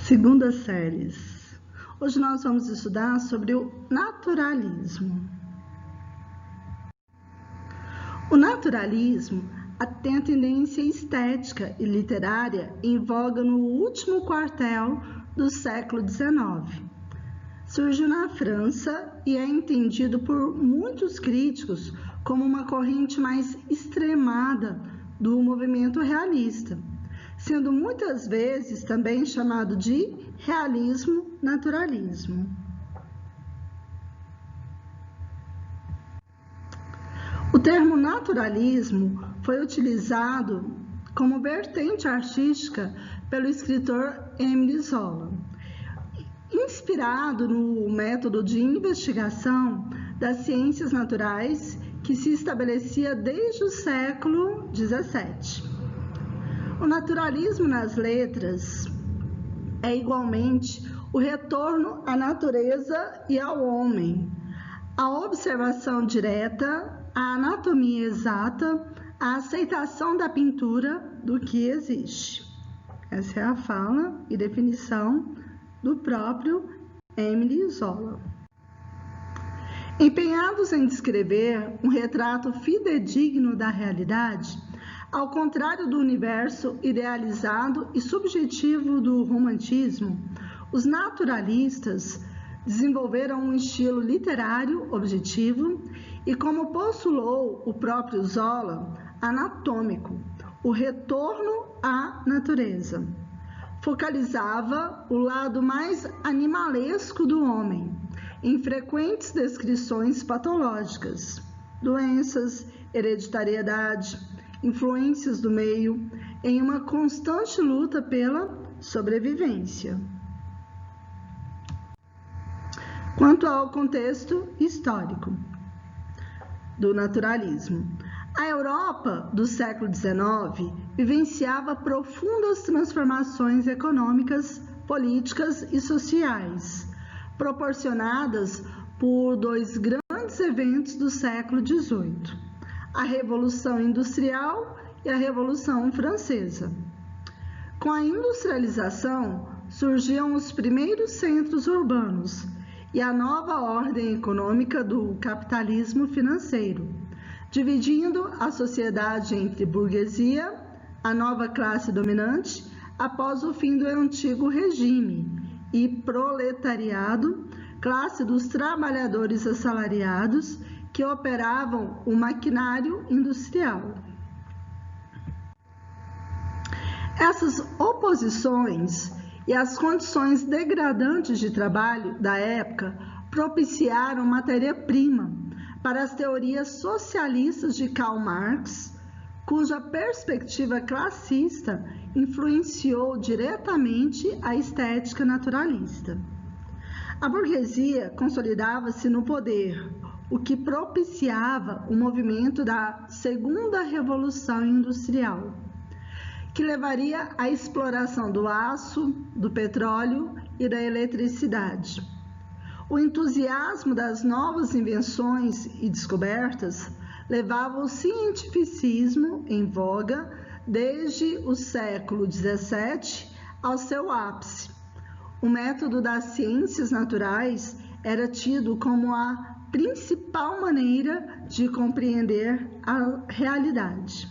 Segunda séries. Hoje nós vamos estudar sobre o naturalismo. O naturalismo tem a tendência estética e literária em voga no último quartel do século XIX. Surgiu na França e é entendido por muitos críticos como uma corrente mais extremada do movimento realista, sendo muitas vezes também chamado de realismo-naturalismo. O termo naturalismo foi utilizado como vertente artística pelo escritor Émile Zola, inspirado no método de investigação das ciências naturais que se estabelecia desde o século XVII. O naturalismo nas letras é igualmente o retorno à natureza e ao homem, a observação direta, a anatomia exata, a aceitação da pintura do que existe. Essa é a fala e definição do próprio Émile Zola. Empenhados em descrever um retrato fidedigno da realidade, ao contrário do universo idealizado e subjetivo do romantismo, os naturalistas desenvolveram um estilo literário objetivo e, como postulou o próprio Zola, anatômico, o retorno à natureza. Focalizava o lado mais animalesco do homem, em frequentes descrições patológicas, doenças, hereditariedade, influências do meio, em uma constante luta pela sobrevivência. Quanto ao contexto histórico do naturalismo, a Europa do século XIX vivenciava profundas transformações econômicas, políticas e sociais, proporcionadas por dois grandes eventos do século XVIII. A Revolução Industrial e a Revolução Francesa. Com a industrialização, surgiam os primeiros centros urbanos e a nova ordem econômica do capitalismo financeiro, dividindo a sociedade entre burguesia, a nova classe dominante, após o fim do antigo regime, e proletariado, classe dos trabalhadores assalariados, que operavam o maquinário industrial. Essas oposições e as condições degradantes de trabalho da época propiciaram matéria-prima para as teorias socialistas de Karl Marx, cuja perspectiva classista influenciou diretamente a estética naturalista. A burguesia consolidava-se no poder, o que propiciava o movimento da Segunda Revolução Industrial, que levaria à exploração do aço, do petróleo e da eletricidade. O entusiasmo das novas invenções e descobertas levava o cientificismo em voga desde o século XVII ao seu ápice. O método das ciências naturais era tido como a principal maneira de compreender a realidade.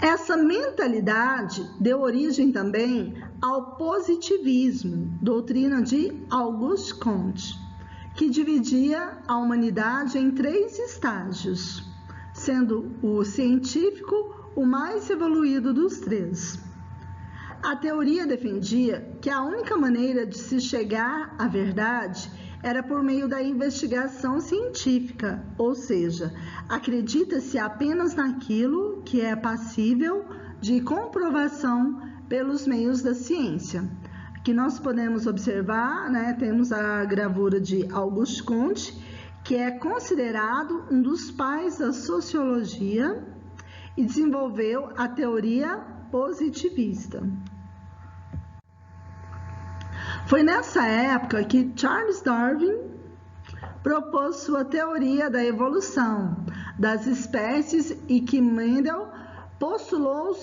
Essa mentalidade deu origem também ao positivismo, doutrina de Auguste Comte, que dividia a humanidade em 3 estágios, sendo o científico o mais evoluído dos 3. A teoria defendia que a única maneira de se chegar à verdade era por meio da investigação científica, ou seja, acredita-se apenas naquilo que é passível de comprovação pelos meios da ciência. Aqui nós podemos observar, temos a gravura de Auguste Comte, que é considerado um dos pais da sociologia e desenvolveu a teoria positivista. Foi nessa época que Charles Darwin propôs sua teoria da evolução das espécies e que Mendel postulou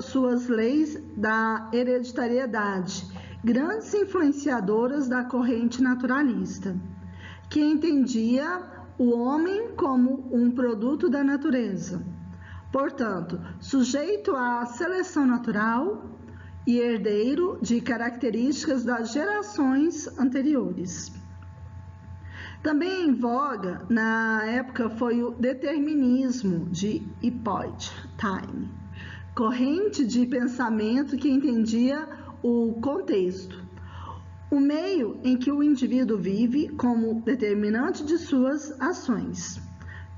suas leis da hereditariedade, grandes influenciadoras da corrente naturalista, que entendia o homem como um produto da natureza, portanto, sujeito à seleção natural e herdeiro de características das gerações anteriores. Também em voga na época foi o determinismo de Hippolyte, corrente de pensamento que entendia o contexto, o meio em que o indivíduo vive como determinante de suas ações.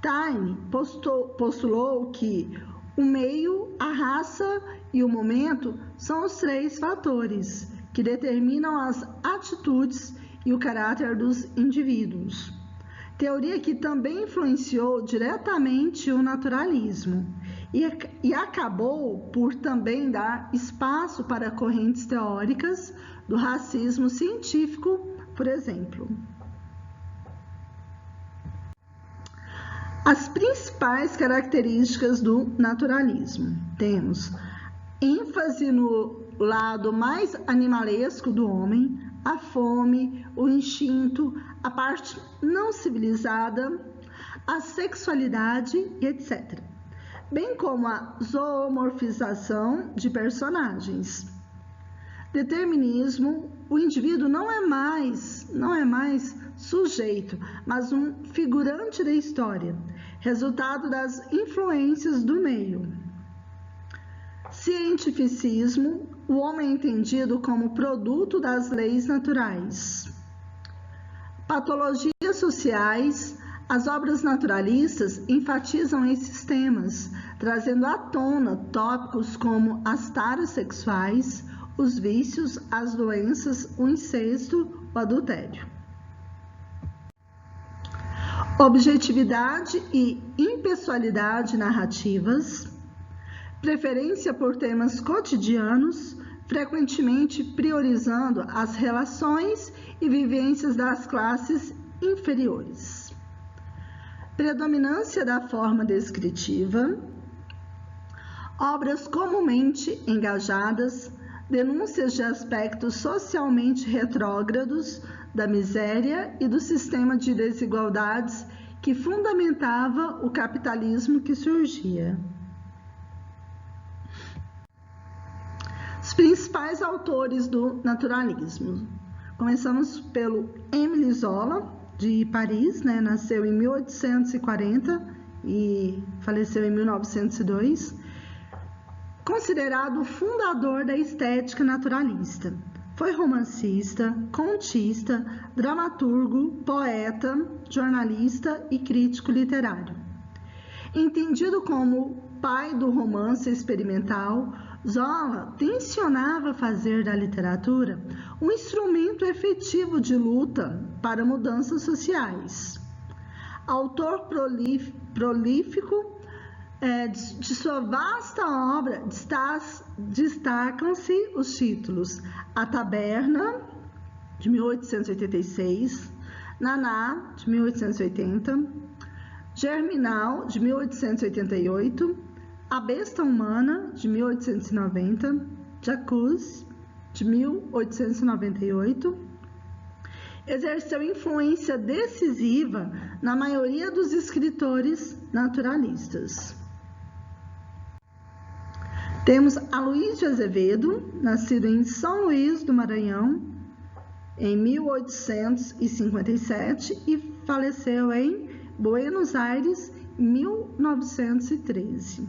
Taine postulou que o meio, a raça e o momento são os três fatores que determinam as atitudes e o caráter dos indivíduos. Teoria que também influenciou diretamente o naturalismo e acabou por também dar espaço para correntes teóricas do racismo científico, por exemplo. As principais características do naturalismo. Temos ênfase no lado mais animalesco do homem, a fome, o instinto, a parte não civilizada, a sexualidade e etc. Bem como a zoomorfização de personagens. Determinismo, o indivíduo não é mais sujeito, mas um figurante da história, resultado das influências do meio. Cientificismo, o homem é entendido como produto das leis naturais. Patologias sociais, as obras naturalistas enfatizam esses temas, trazendo à tona tópicos como as taras sexuais, os vícios, as doenças, o incesto, o adultério. Objetividade e impessoalidade narrativas, preferência por temas cotidianos, frequentemente priorizando as relações e vivências das classes inferiores. Predominância da forma descritiva, obras comumente engajadas, denúncias de aspectos socialmente retrógrados da miséria e do sistema de desigualdades que fundamentava o capitalismo que surgia. Os principais autores do naturalismo. Começamos pelo Émile Zola, de Paris, nasceu em 1840 e faleceu em 1902, considerado o fundador da estética naturalista. Foi romancista, contista, dramaturgo, poeta, jornalista e crítico literário. Entendido como pai do romance experimental, Zola tensionava fazer da literatura um instrumento efetivo de luta para mudanças sociais. Autor prolífico, de sua vasta obra destacam-se os títulos A Taberna, de 1886, Naná, de 1880, Germinal, de 1888, A Besta Humana, de 1890, Jacuzzi, de 1898, exerceu influência decisiva na maioria dos escritores naturalistas. Temos Aloysio de Azevedo, nascido em São Luís do Maranhão, em 1857 e faleceu em Buenos Aires, em 1913.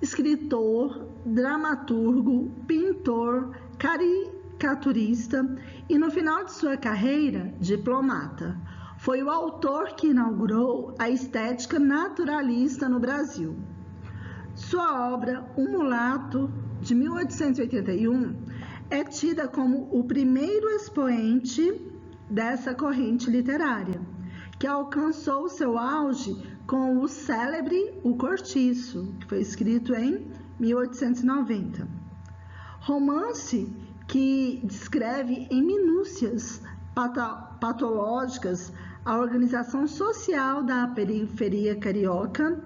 Escritor, dramaturgo, pintor, caricaturista e, no final de sua carreira, diplomata. Foi o autor que inaugurou a estética naturalista no Brasil. Sua obra, O Mulato, de 1881, é tida como o primeiro expoente dessa corrente literária, que alcançou seu auge com o célebre O Cortiço, que foi escrito em 1890. Romance que descreve em minúcias patológicas a organização social da periferia carioca,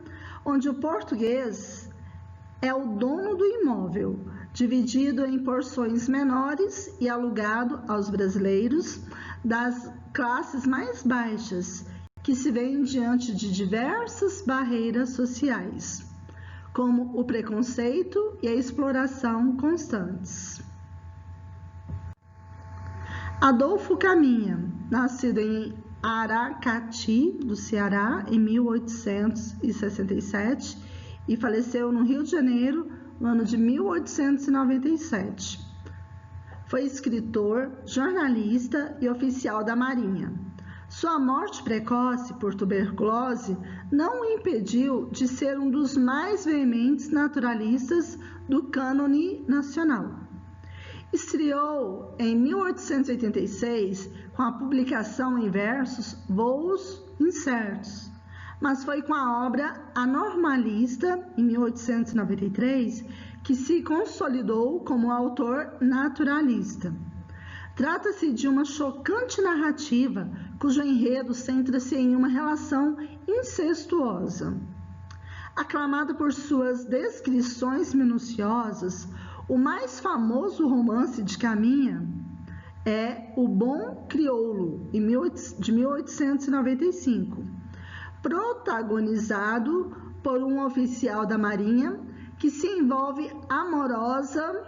onde o português é o dono do imóvel, dividido em porções menores e alugado aos brasileiros das classes mais baixas, que se veem diante de diversas barreiras sociais, como o preconceito e a exploração constantes. Adolfo Caminha, nascido em Aracati, do Ceará, em 1867 e faleceu no Rio de Janeiro no ano de 1897. Foi escritor, jornalista e oficial da Marinha. Sua morte precoce por tuberculose não o impediu de ser um dos mais veementes naturalistas do cânone nacional. Estreou em 1886 com a publicação em versos Voos Incertos, mas foi com a obra Anormalista, em 1893, que se consolidou como autor naturalista. Trata-se de uma chocante narrativa cujo enredo centra-se em uma relação incestuosa. Aclamado por suas descrições minuciosas, o mais famoso romance de Caminha é O Bom Crioulo, de 1895, protagonizado por um oficial da Marinha que se envolve amorosa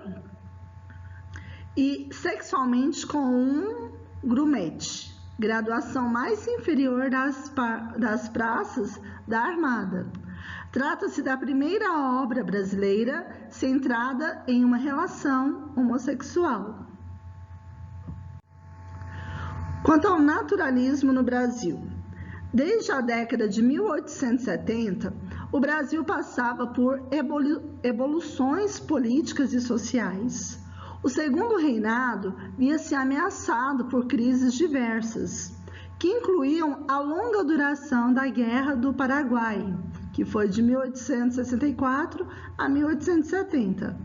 e sexualmente com um grumete, graduação mais inferior das praças da Armada. Trata-se da primeira obra brasileira centrada em uma relação homossexual. Quanto ao naturalismo no Brasil, desde a década de 1870, o Brasil passava por evoluções políticas e sociais. O segundo reinado via-se ameaçado por crises diversas, que incluíam a longa duração da Guerra do Paraguai, que foi de 1864 a 1870,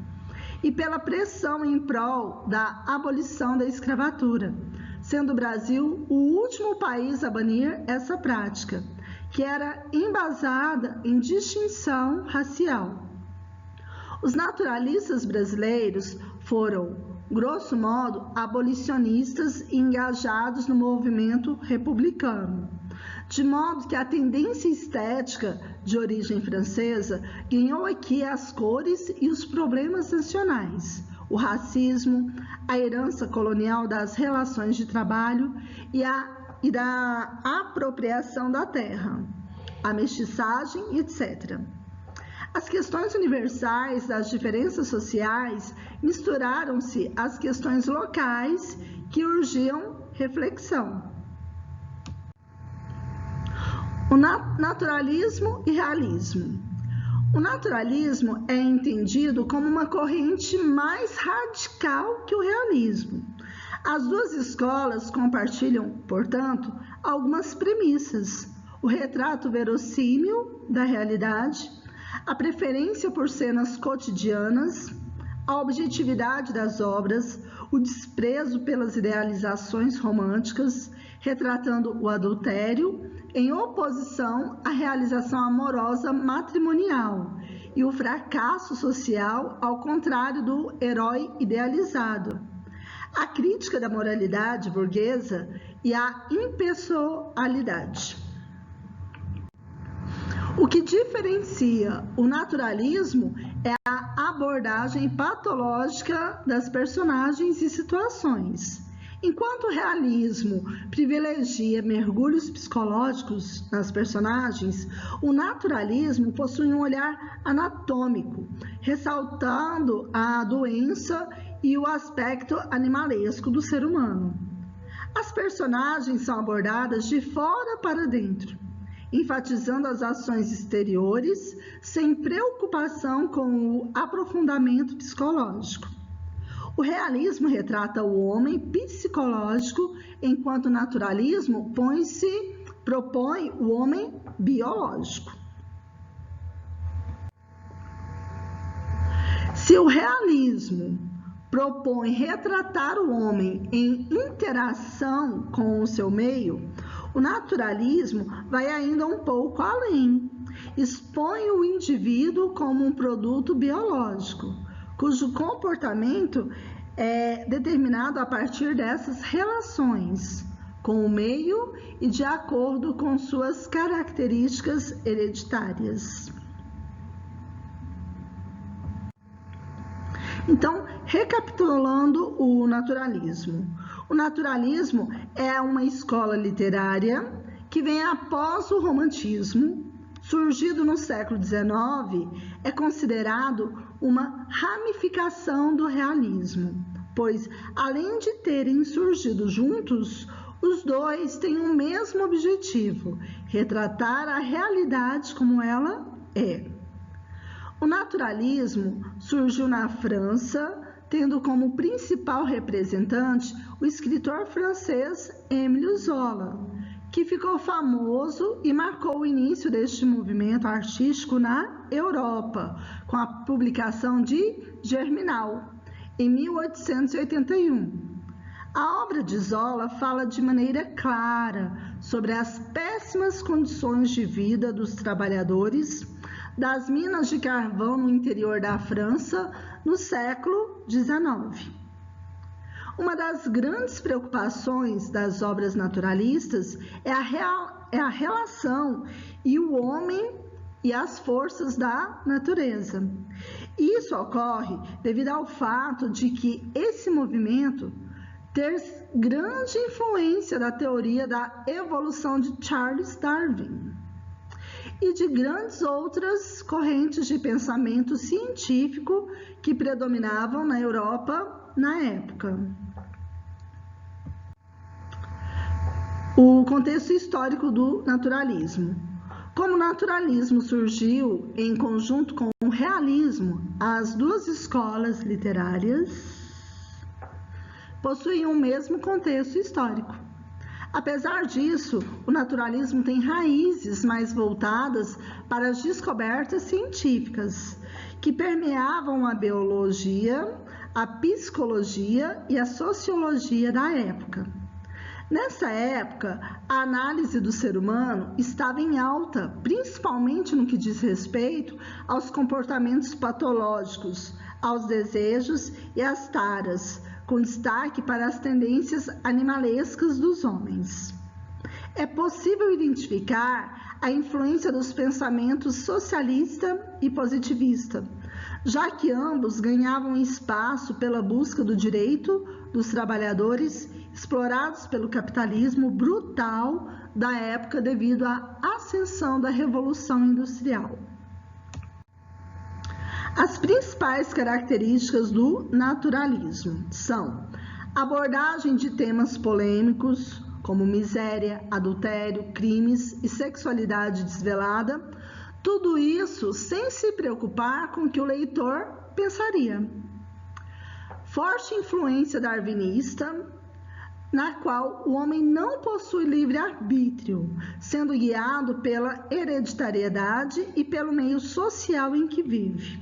e pela pressão em prol da abolição da escravatura, sendo o Brasil o último país a banir essa prática, que era embasada em distinção racial. Os naturalistas brasileiros foram, grosso modo, abolicionistas e engajados no movimento republicano, de modo que a tendência estética de origem francesa ganhou aqui as cores e os problemas nacionais, o racismo, a herança colonial das relações de trabalho e da apropriação da terra, a mestiçagem, etc. As questões universais das diferenças sociais misturaram-se às questões locais que urgiam reflexão. O naturalismo e realismo. O naturalismo é entendido como uma corrente mais radical que o realismo. As duas escolas compartilham, portanto, algumas premissas: o retrato verossímil da realidade, a preferência por cenas cotidianas, a objetividade das obras, o desprezo pelas idealizações românticas, retratando o adultério, em oposição à realização amorosa matrimonial, e o fracasso social, ao contrário do herói idealizado. A crítica da moralidade burguesa e a impessoalidade. O que diferencia o naturalismo é a abordagem patológica das personagens e situações. Enquanto o realismo privilegia mergulhos psicológicos nas personagens, o naturalismo possui um olhar anatômico, ressaltando a doença e o aspecto animalesco do ser humano. As personagens são abordadas de fora para dentro, enfatizando as ações exteriores, sem preocupação com o aprofundamento psicológico. O realismo retrata o homem psicológico, enquanto o naturalismo propõe o homem biológico. Se o realismo propõe retratar o homem em interação com o seu meio, o naturalismo vai ainda um pouco além, expõe o indivíduo como um produto biológico, cujo comportamento é determinado a partir dessas relações com o meio e de acordo com suas características hereditárias. Então, recapitulando o naturalismo. O naturalismo é uma escola literária que vem após o romantismo, surgido no século XIX, é considerado uma ramificação do realismo, pois, além de terem surgido juntos, os dois têm o mesmo objetivo: retratar a realidade como ela é. O naturalismo surgiu na França, tendo como principal representante o escritor francês Émile Zola, que ficou famoso e marcou o início deste movimento artístico na Europa, com a publicação de Germinal, em 1881. A obra de Zola fala de maneira clara sobre as péssimas condições de vida dos trabalhadores das minas de carvão no interior da França no século XIX. Uma das grandes preocupações das obras naturalistas é a relação e o homem e as forças da natureza. Isso ocorre devido ao fato de que esse movimento ter grande influência da teoria da evolução de Charles Darwin e de grandes outras correntes de pensamento científico que predominavam na Europa na época. O contexto histórico do naturalismo. Como o naturalismo surgiu em conjunto com o realismo, as duas escolas literárias possuem o mesmo contexto histórico. Apesar disso, o naturalismo tem raízes mais voltadas para as descobertas científicas, que permeavam a biologia, a psicologia e a sociologia da época. Nessa época, a análise do ser humano estava em alta, principalmente no que diz respeito aos comportamentos patológicos, aos desejos e às taras, com destaque para as tendências animalescas dos homens. É possível identificar a influência dos pensamentos socialista e positivista, já que ambos ganhavam espaço pela busca do direito dos trabalhadores explorados pelo capitalismo brutal da época devido à ascensão da Revolução Industrial. As principais características do naturalismo são abordagem de temas polêmicos, como miséria, adultério, crimes e sexualidade desvelada, tudo isso sem se preocupar com o que o leitor pensaria. Forte influência darwinista, na qual o homem não possui livre-arbítrio, sendo guiado pela hereditariedade e pelo meio social em que vive.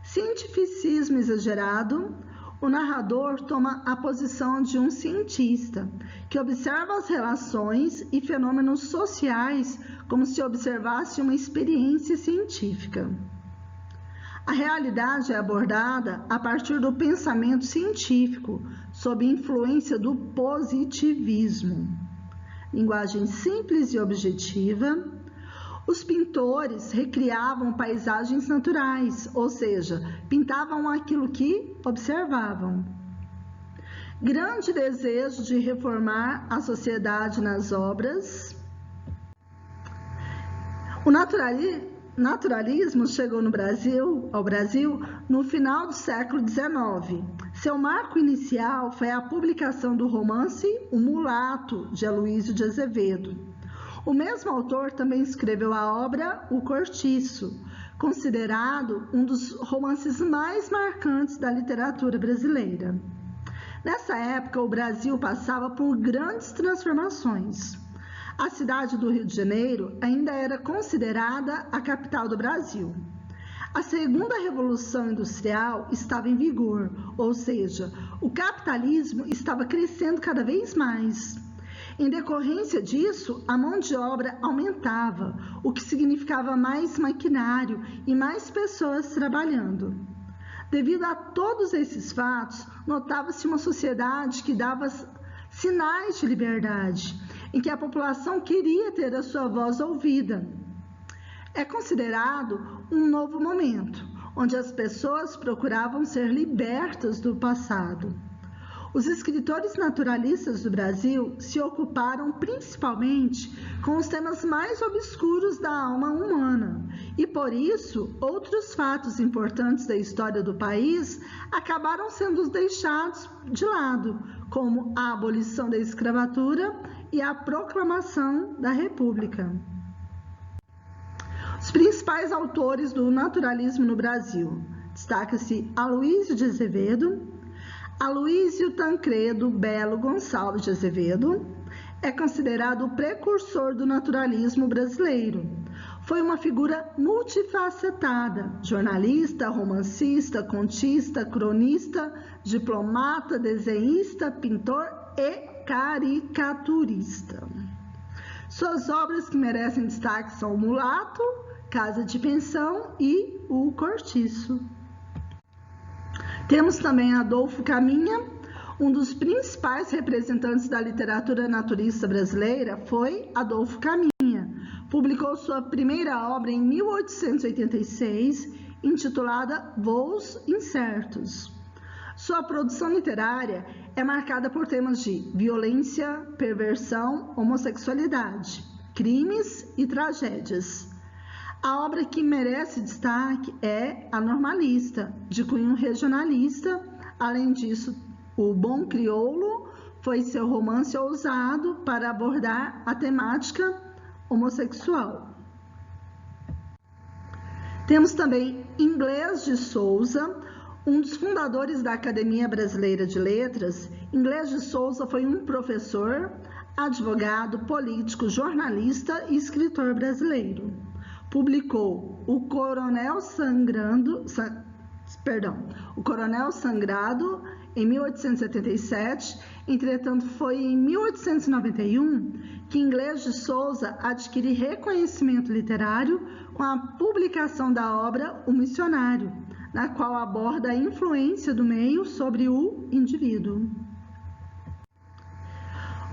Cientificismo exagerado, o narrador toma a posição de um cientista, que observa as relações e fenômenos sociais como se observasse uma experiência científica. A realidade é abordada a partir do pensamento científico, sob influência do positivismo. Linguagem simples e objetiva. Os pintores recriavam paisagens naturais, ou seja, pintavam aquilo que observavam. Grande desejo de reformar a sociedade nas obras. O naturalismo chegou ao Brasil no final do século XIX. Seu marco inicial foi a publicação do romance O Mulato, de Aloysio de Azevedo. O mesmo autor também escreveu a obra O Cortiço, considerado um dos romances mais marcantes da literatura brasileira. Nessa época, o Brasil passava por grandes transformações. A cidade do Rio de Janeiro ainda era considerada a capital do Brasil. A segunda revolução industrial estava em vigor, ou seja, o capitalismo estava crescendo cada vez mais. Em decorrência disso, a mão de obra aumentava, o que significava mais maquinário e mais pessoas trabalhando. Devido a todos esses fatos, notava-se uma sociedade que dava sinais de liberdade, em que a população queria ter a sua voz ouvida. É considerado um novo momento, onde as pessoas procuravam ser libertas do passado. Os escritores naturalistas do Brasil se ocuparam principalmente com os temas mais obscuros da alma humana e, por isso, outros fatos importantes da história do país acabaram sendo deixados de lado, como a abolição da escravatura e a proclamação da República. Os principais autores do naturalismo no Brasil: destaca-se Aloysio de Azevedo. Aloysio Tancredo Belo Gonçalves de Azevedo é considerado o precursor do naturalismo brasileiro. Foi uma figura multifacetada: jornalista, romancista, contista, cronista, diplomata, desenhista, pintor e caricaturista. Suas obras que merecem destaque são O Mulato, Casa de Pensão e O Cortiço. Temos também Adolfo Caminha. Um dos principais representantes da literatura naturalista brasileira foi Adolfo Caminha. Publicou sua primeira obra em 1886, intitulada Voos Incertos. Sua produção literária é marcada por temas de violência, perversão, homossexualidade, crimes e tragédias. A obra que merece destaque é A Normalista, de cunho regionalista. Além disso, O Bom Crioulo foi seu romance ousado para abordar a temática homossexual. Temos também Inglês de Souza, um dos fundadores da Academia Brasileira de Letras. Inglês de Souza foi um professor, advogado, político, jornalista e escritor brasileiro. Publicou O Coronel Sangrado em 1877. Entretanto, foi em 1891 que Inglês de Souza adquire reconhecimento literário com a publicação da obra O Missionário, na qual aborda a influência do meio sobre o indivíduo.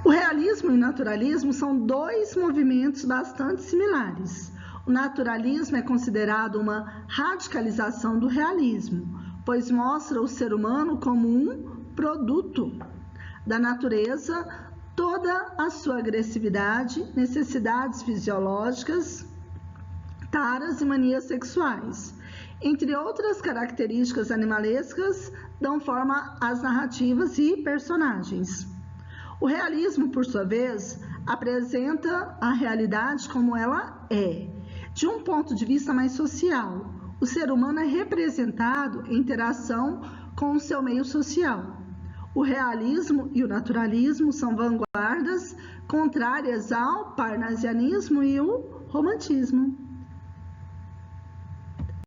O realismo e o naturalismo são dois movimentos bastante similares. O naturalismo é considerado uma radicalização do realismo, pois mostra o ser humano como um produto da natureza, toda a sua agressividade, necessidades fisiológicas, taras e manias sexuais, entre outras características animalescas, dão forma às narrativas e personagens. O realismo, por sua vez, apresenta a realidade como ela é, de um ponto de vista mais social. O ser humano é representado em interação com o seu meio social. O realismo e o naturalismo são vanguardas contrárias ao parnasianismo e o romantismo.